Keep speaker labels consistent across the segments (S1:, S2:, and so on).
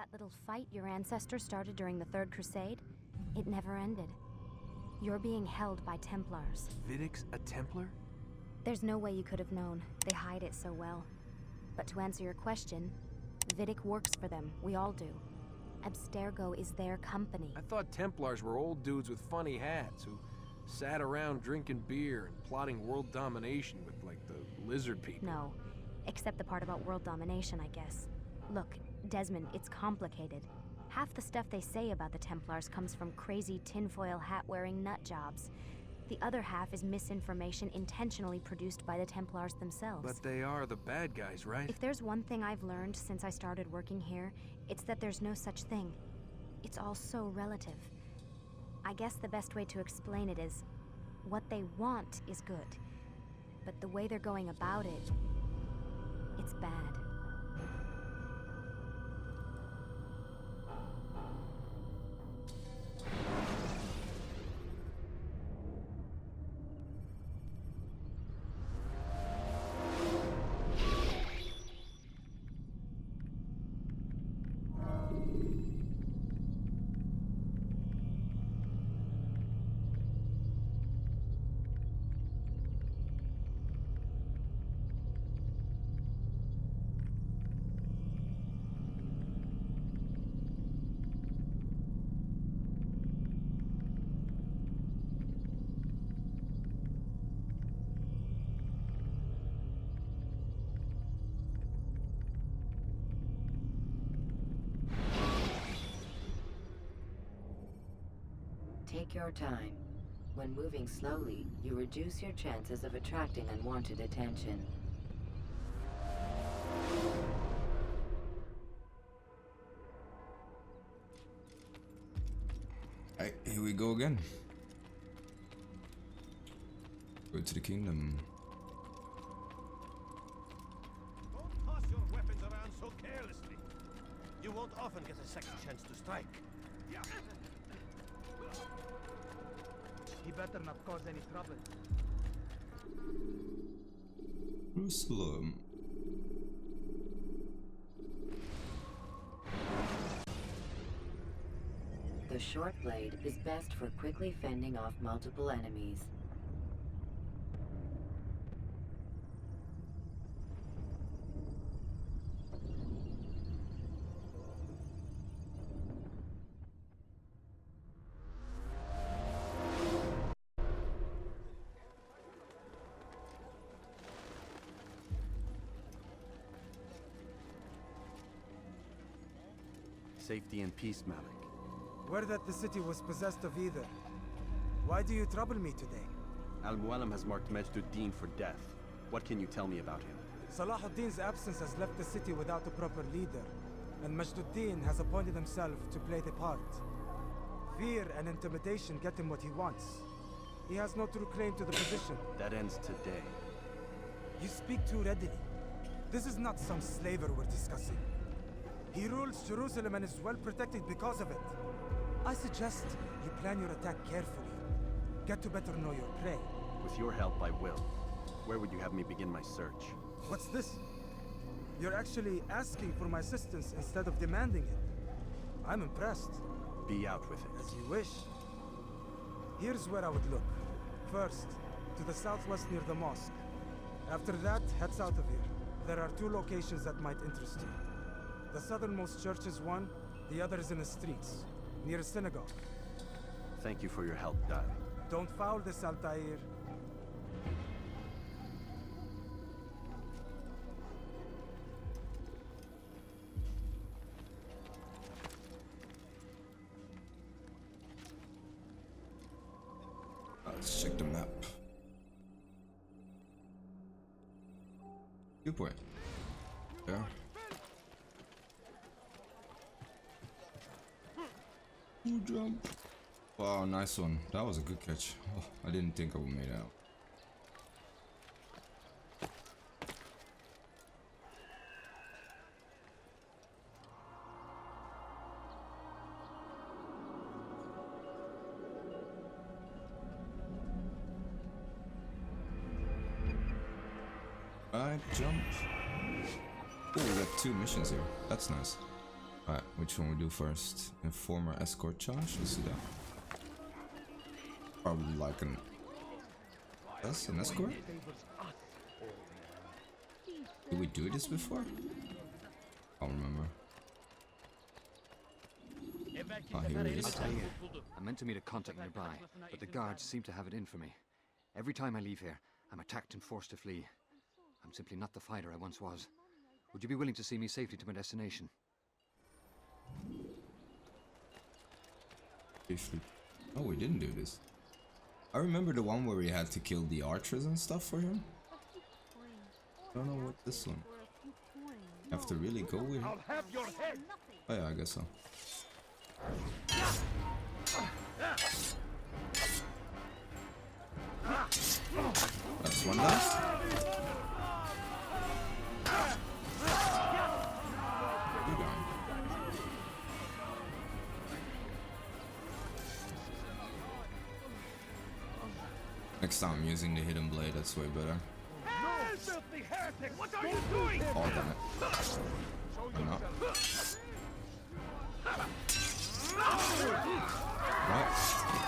S1: That little fight your ancestors started during the Third Crusade, it never ended. You're being held by Templars.
S2: Vidic's a Templar?
S1: There's no way you could have known. They hide it so well. But to answer your question, Vidic works for them. We all do. Abstergo is their company.
S2: I thought Templars were old dudes with funny hats who sat around drinking beer and plotting world domination with, like, the lizard people.
S1: No. Except the part about world domination, I guess. Look, Desmond, it's complicated. Half the stuff they say about the Templars comes from crazy tinfoil hat-wearing nutjobs. The other half is misinformation intentionally produced by the Templars themselves.
S2: But they are the bad guys, right?
S1: If there's one thing I've learned since I started working here, it's that there's no such thing. It's all so relative. I guess the best way to explain it is, what they want is good. But the way they're going about it, it's bad.
S3: Take your time. When moving slowly, you reduce your chances of attracting unwanted attention.
S4: Alright, here we go again. Go to the kingdom.
S5: Don't toss your weapons around so carelessly. You won't often get a second chance to strike.
S6: He better not cause any trouble.
S4: Jerusalem.
S3: The short blade is best for quickly fending off multiple enemies.
S7: Safety and peace, Malik.
S6: Word that the city was possessed of either. Why do you trouble me today?
S7: Al-Mualim has marked Majd Addin for death. What can you tell me about him?
S6: Salah ad-Din's absence has left the city without a proper leader, and Majd Addin has appointed himself to play the part. Fear and intimidation get him what he wants. He has no true claim to the position.
S7: That ends today.
S6: You speak too readily. This is not some slaver we're discussing. He rules Jerusalem and is well protected because of it. I suggest you plan your attack carefully. Get to better know your prey.
S7: With your help, I will. Where would you have me begin my search?
S6: What's this? You're actually asking for my assistance instead of demanding it. I'm impressed.
S7: Be out with it.
S6: As you wish. Here's where I would look. First, to the southwest near the mosque. After that, head south of here. There are two locations that might interest you. The southernmost church is one, the other is in the streets, near a synagogue.
S7: Thank you for your help, Dad.
S6: Don't foul this, Altaïr.
S4: Let's check the map. Good point. Yeah. You jump. Wow, nice one. That was a good catch. Oh, I didn't think I would make it out. Alright, jump. Oh, we got two missions here. That's nice. Alright, which one we do first? Informer escort charge? Let's see that. Probably like an... That's an escort? Did we do this before? I don't remember. Oh, here it is.
S8: Altaïr. I'm meant to meet a contact nearby, but the guards seem to have it in for me. Every time I leave here, I'm attacked and forced to flee. I'm simply not the fighter I once was. Would you be willing to see me safely to my destination?
S4: Oh, we didn't do this. I remember the one where we had to kill the archers and stuff for him. I don't know what this one. Have to really go with him? Oh yeah, I guess so. That's one down. Good going. Next time I'm using the hidden blade, that's way better.
S5: What are you doing?
S4: Oh, damn it. I'm not. Right,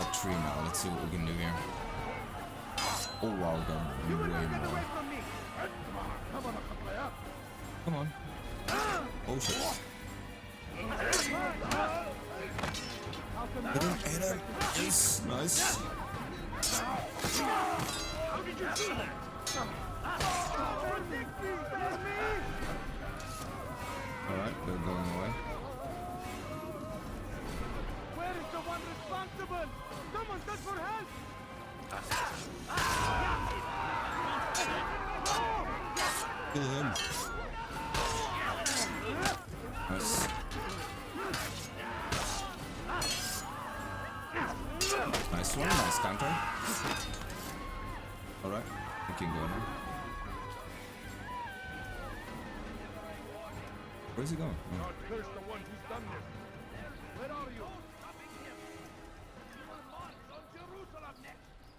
S4: up tree now. Let's see what we can do here. Oh wow, got way more. Come on. Oh shit. Hit him, hit him. Yes, nice.
S5: How did you do that?
S4: Alright, they're going away.
S5: Where is the one responsible? Someone send for help!
S4: Kill him. Nice. Nice one, nice counter. Alright, we can go now. Where's he going? Oh.
S5: God curse the one who's done this. Where are you?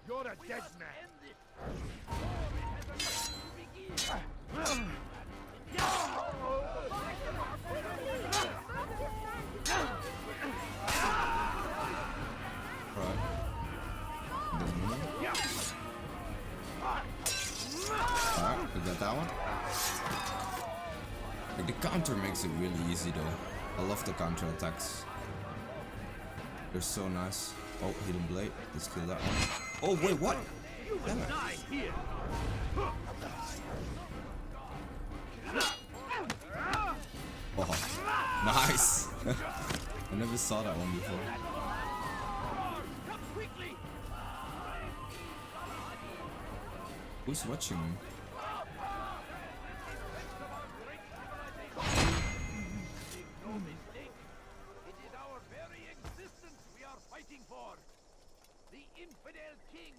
S5: You're a dead man.
S4: Alright. Alright, we got that one. Like, the counter makes it really easy though. I love the counter attacks. They're so nice. Oh, hidden blade. Let's kill that one. Oh wait, what? Damn it. Oh, nice. I never saw that one before. Who's watching me?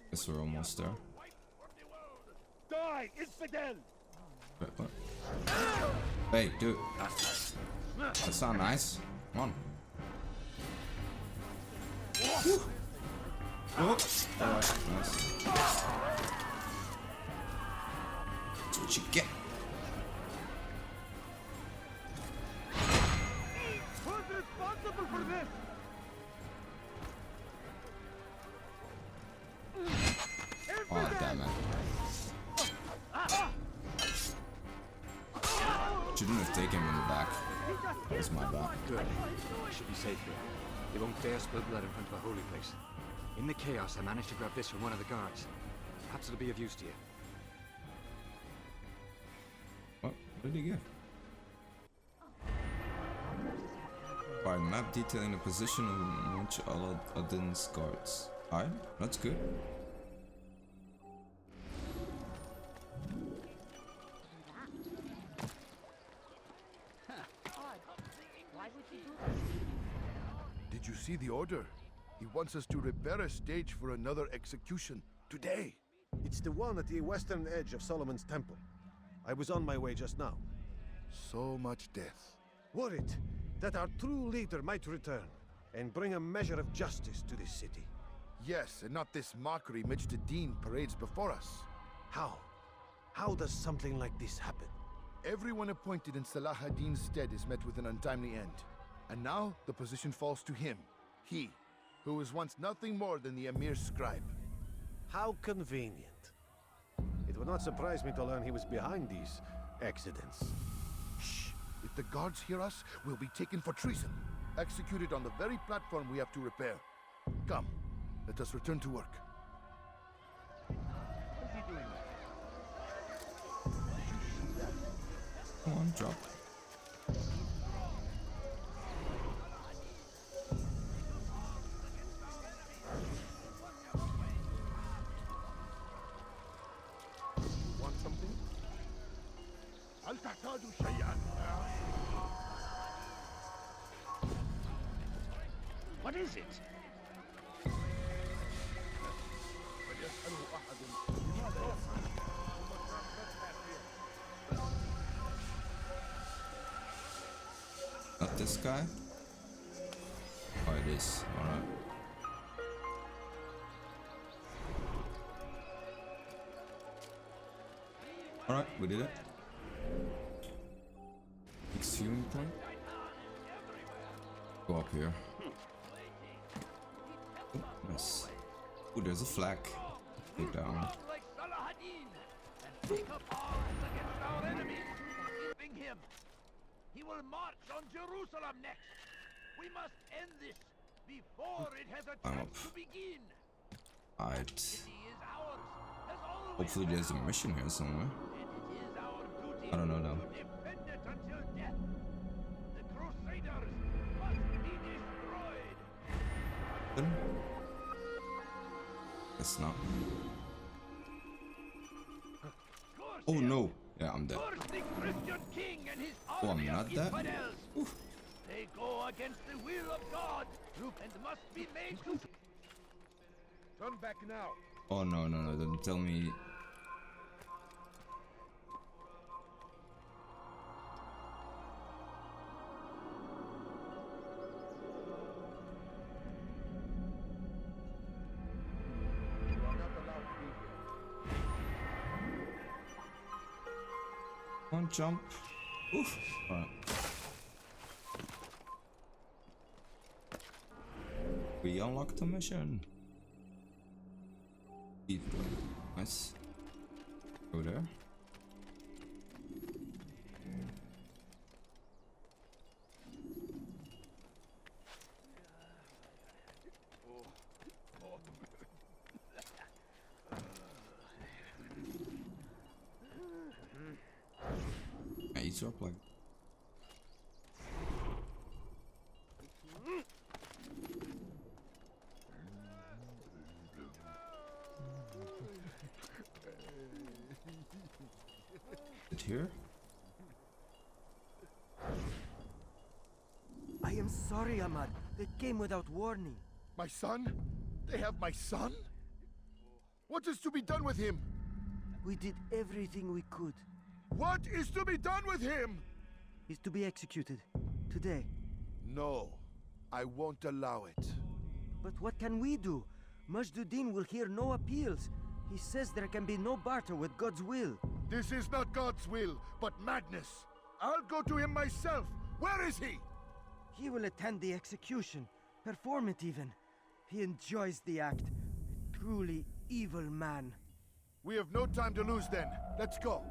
S4: Guess we're almost there.
S5: Die, infidel!
S4: Wait, what? Hey, dude. That's not nice. Come on. Woo. Oh. Alright, nice. That's what you get.
S5: Who's responsible for this?
S4: Oh, damn it. Shouldn't have taken him in the back. That was my bad.
S8: Good. I should be safe here. They won't dare spill blood in front of a holy place. In the chaos, I managed to grab this from one of the guards. Perhaps it'll be of use to you.
S4: What did he get? By map detailing the position of Majd Addin's guards. Alright, that's good.
S9: Did you see the order? He wants us to repair a stage for another execution today.
S5: It's the one at the western edge of Solomon's temple. I was on my way just now.
S9: So much death.
S5: Worried that our true leader might return and bring a measure of justice to this city.
S9: Yes, and not this mockery Majd Addin parades before us.
S5: How? How does something like this happen?
S9: Everyone appointed in Salah ad-Din's stead is met with an untimely end. And now the position falls to him. He, who was once nothing more than the Emir's scribe.
S5: How convenient. It would not surprise me to learn he was behind these accidents.
S9: Shh! If the guards hear us, we'll be taken for treason. Executed on the very platform we have to repair. Come, let us return to work.
S4: Come on, drop.
S9: Want something? هل تحتاج شيئا؟
S5: What is it?
S9: فليسأله أحد لماذا يفعل؟
S4: Not this guy? Oh, it is. Alright. Alright, we did it. Next viewing point. Go up here. Oh, nice. Oh, there's a flag. Go down.
S5: He will march on Jerusalem next. We must end this before it has a chance to begin.
S4: Alright.
S5: He is ours, as always.
S4: Hopefully there's a mission here somewhere.
S5: And it is our duty
S4: I don't know though.
S5: to defend it until death. The Crusaders must be destroyed.
S4: Guess not. Oh no! Yeah, I'm dead.
S5: First the Christian king and his
S4: Oh, I'm
S5: army
S4: not
S5: of
S4: dead?
S5: infidels.
S4: Oof.
S5: They go against the will of God and must be made to
S9: Turn back now.
S4: Oh no, no, no, don't tell me.
S9: You are not allowed to be here.
S4: Come on, jump. Oof. Alright. We unlocked the mission. Nice. Go there. Yeah, he's up like. Here?
S10: I am sorry, Ahmad. They came without warning.
S9: My son? They have my son? What is to be done with him?
S10: We did everything we could.
S9: What is to be done with him?
S10: He's to be executed. Today.
S9: No, I won't allow it.
S10: But what can we do? Majd Addin will hear no appeals. He says there can be no barter with God's will.
S9: This is not God's will, but madness. I'll go to him myself. Where is he?
S10: He will attend the execution. Perform it even. He enjoys the act. A truly evil man.
S9: We have no time to lose then. Let's go.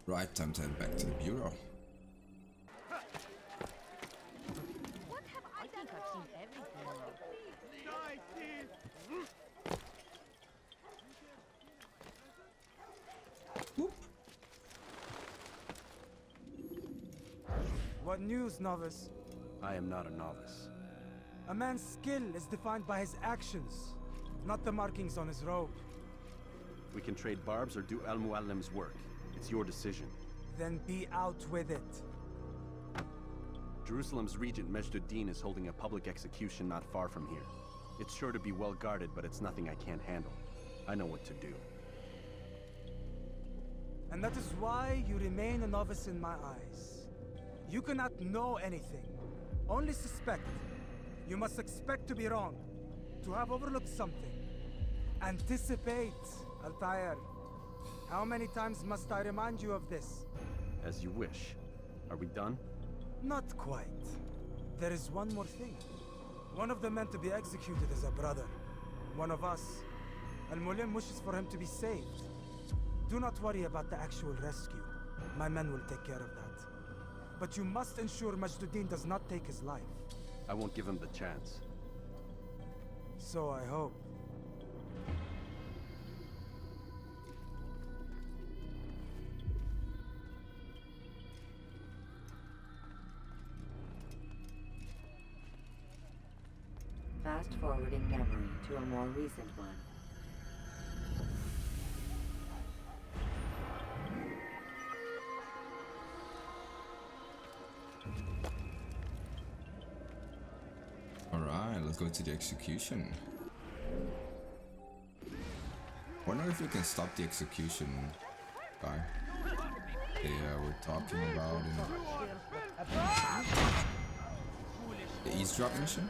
S4: Right, time to head back to the bureau.
S1: What have I think I've seen everything.
S4: Whoop.
S6: What news, novice?
S7: I am not a novice.
S6: A man's skill is defined by his actions, not the markings on his robe.
S7: We can trade barbs or do Al-Muallim's work. It's your decision.
S6: Then be out with it.
S7: Jerusalem's regent Majd Addin is holding a public execution not far from here. It's sure to be well guarded, but it's nothing I can't handle. I know what to do.
S6: And that is why you remain a novice in my eyes. You cannot know anything, only suspect. You must expect to be wrong, to have overlooked something. Anticipate, Altaïr. How many times must I remind you of this?
S7: As you wish. Are we done?
S6: Not quite. There is one more thing. One of the men to be executed is a brother. One of us. Al-Mulim wishes for him to be saved. Do not worry about the actual rescue. My men will take care of that. But you must ensure Majd Addin does not take his life.
S7: I won't give him the chance.
S6: So I hope.
S3: Fast-forwarding memory to a more recent one.
S4: Alright, let's go to the execution. Wonder if we can stop the execution guy. We're talking about in the eavesdrop mission.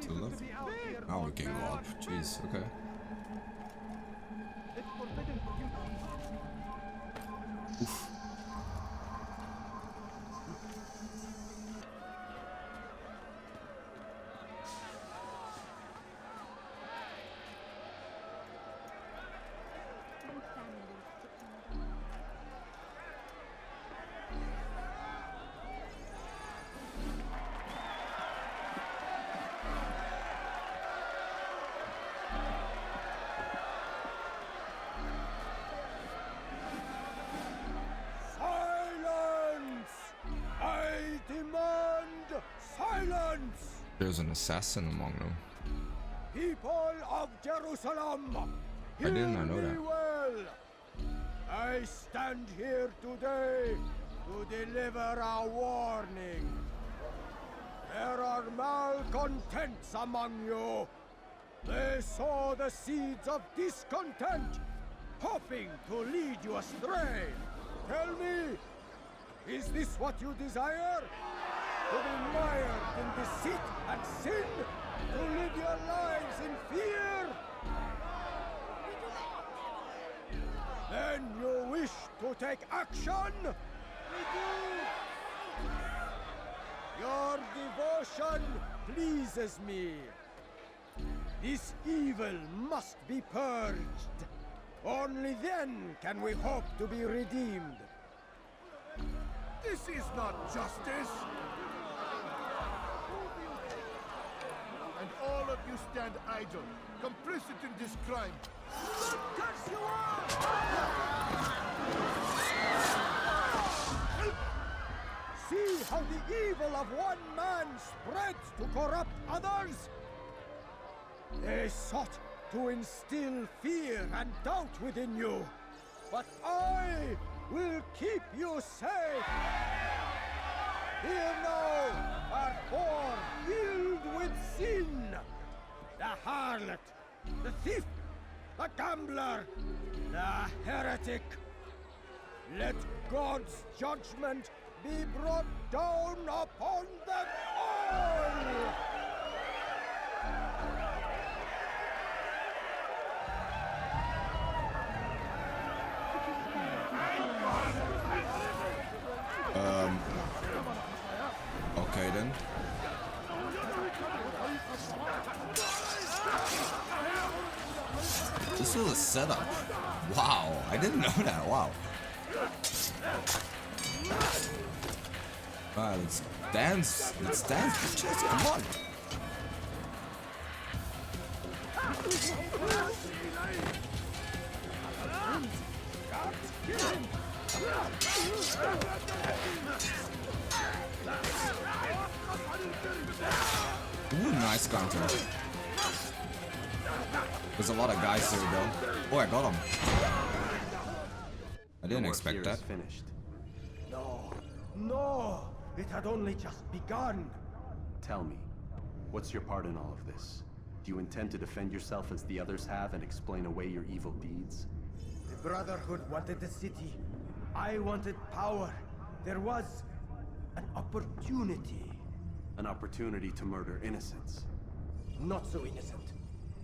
S4: To the left. Now we can go up. Jeez, okay. Oof. There's an assassin among them.
S5: People of Jerusalem,
S4: I did not know that.
S5: well. I stand here today to deliver a warning. There are malcontents among you. They sow the seeds of discontent, hoping to lead you astray. Tell me, is this what you desire? To be mired in deceit and sin? To live your lives in fear? Then you wish to take action? We do! Your devotion pleases me. This evil must be purged. Only then can we hope to be redeemed.
S9: This is not justice! And all of you stand idle, complicit in this crime.
S5: Curse you all! See how the evil of one man spreads to corrupt others? They sought to instill fear and doubt within you, but I will keep you safe. Here now are four filled with sin. The harlot, the thief, the gambler, the heretic. Let God's judgment be brought down upon them all!
S4: Okay then. This was a setup. Wow, I didn't know that. Wow. Alright, let's dance. Let's dance, bitches. Come on. Ooh, nice counter. There's a lot of guys here though. Oh, I got him. I didn't expect that.
S5: No, No, it had only just begun.
S7: Tell me, what's your part in all of this? Do you intend to defend yourself as the others have and explain away your evil deeds?
S5: The Brotherhood wanted the city. I wanted power. There was an opportunity.
S7: An opportunity to murder innocents.
S5: Not so innocent.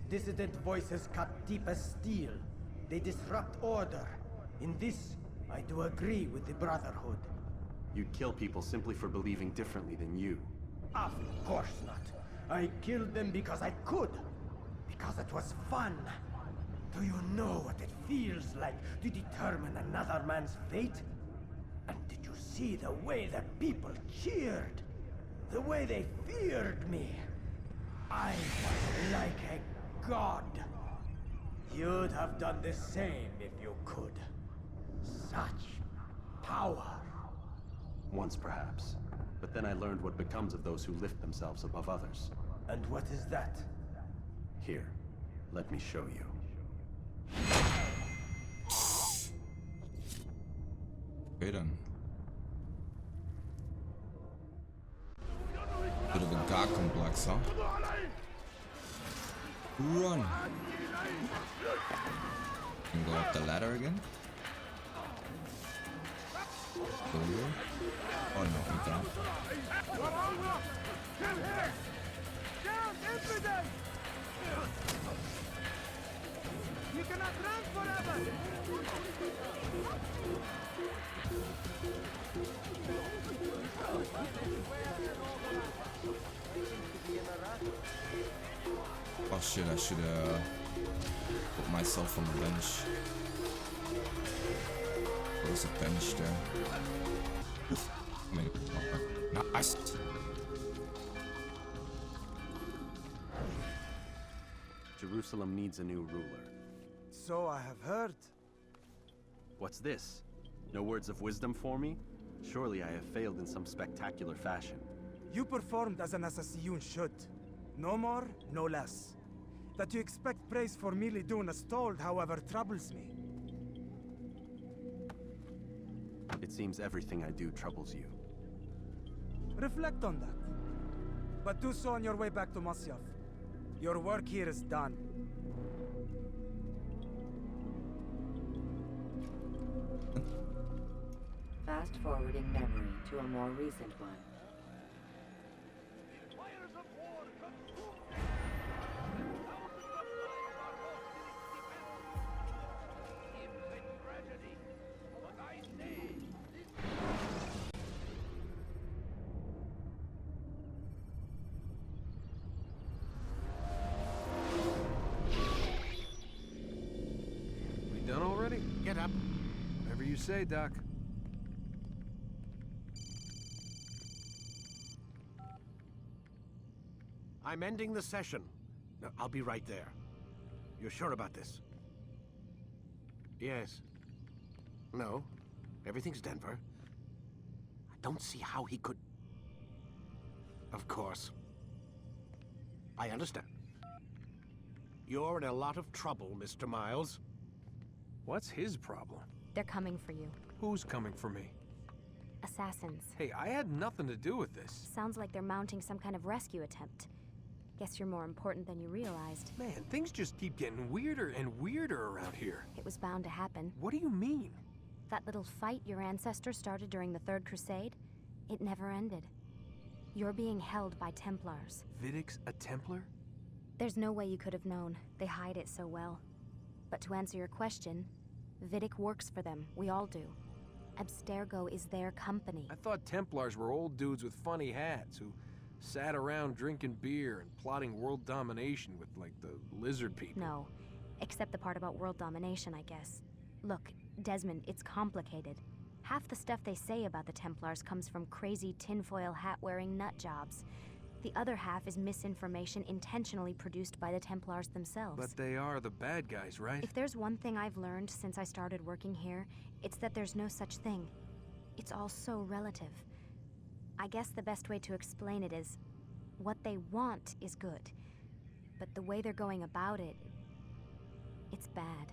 S5: Dissident voices cut deep as steel. They disrupt order. In this, I do agree with the Brotherhood.
S7: You'd kill people simply for believing differently than you.
S5: Of course not. I killed them because I could. Because it was fun. Do you know what it feels like to determine another man's fate? And did you see the way the people cheered? The way they feared me? I was like a god. You'd have done the same if you could. Such power.
S7: Once perhaps. But then I learned what becomes of those who lift themselves above others.
S5: And what is that?
S7: Here, let me show you.
S4: Okay then. Bit of a god complex, huh? Run! And go up the ladder again? Go here? Oh no, we can't.
S5: Come here! Down, infidel! You cannot run forever!
S4: Oh shit, I should put myself on the bench. There's a bench there. I mean, nice.
S7: Jerusalem needs a new ruler.
S6: So I have heard.
S7: What's this? No words of wisdom for me? Surely I have failed in some spectacular fashion.
S6: You performed as an assassin should. No more, no less. That you expect praise for merely doing as told, however, troubles me.
S7: It seems everything I do troubles you.
S6: Reflect on that. But do so on your way back to Masyaf. Your work here is done.
S3: Fast-forwarding memory to a more recent one.
S2: We done already?
S5: Get up.
S2: Whatever you say, Doc.
S5: I'm ending the session. No, I'll be right there. You're sure about this? Yes. No. Everything's Denver. I don't see how he could... Of course. I understand. You're in a lot of trouble, Mr. Miles.
S2: What's his problem?
S1: They're coming for you.
S2: Who's coming for me?
S1: Assassins.
S2: Hey, I had nothing to do with this.
S1: Sounds like they're mounting some kind of rescue attempt. Guess you're more important than you realized.
S2: Man, things just keep getting weirder and weirder around here.
S1: It was bound to happen.
S2: What do you mean?
S1: That little fight your ancestors started during the Third Crusade, it never ended. You're being held by Templars.
S2: Vidic's a Templar?
S1: There's no way you could have known. They hide it so well. But to answer your question, Vidic works for them. We all do. Abstergo is their company.
S2: I thought Templars were old dudes with funny hats who sat around drinking beer and plotting world domination with, like, the lizard people.
S1: No. Except the part about world domination, I guess. Look, Desmond, it's complicated. Half the stuff they say about the Templars comes from crazy tinfoil hat-wearing nut jobs. The other half is misinformation intentionally produced by the Templars themselves.
S2: But they are the bad guys, right?
S1: If there's one thing I've learned since I started working here, it's that there's no such thing. It's all so relative. I guess the best way to explain it is, what they want is good. But the way they're going about it, it's bad.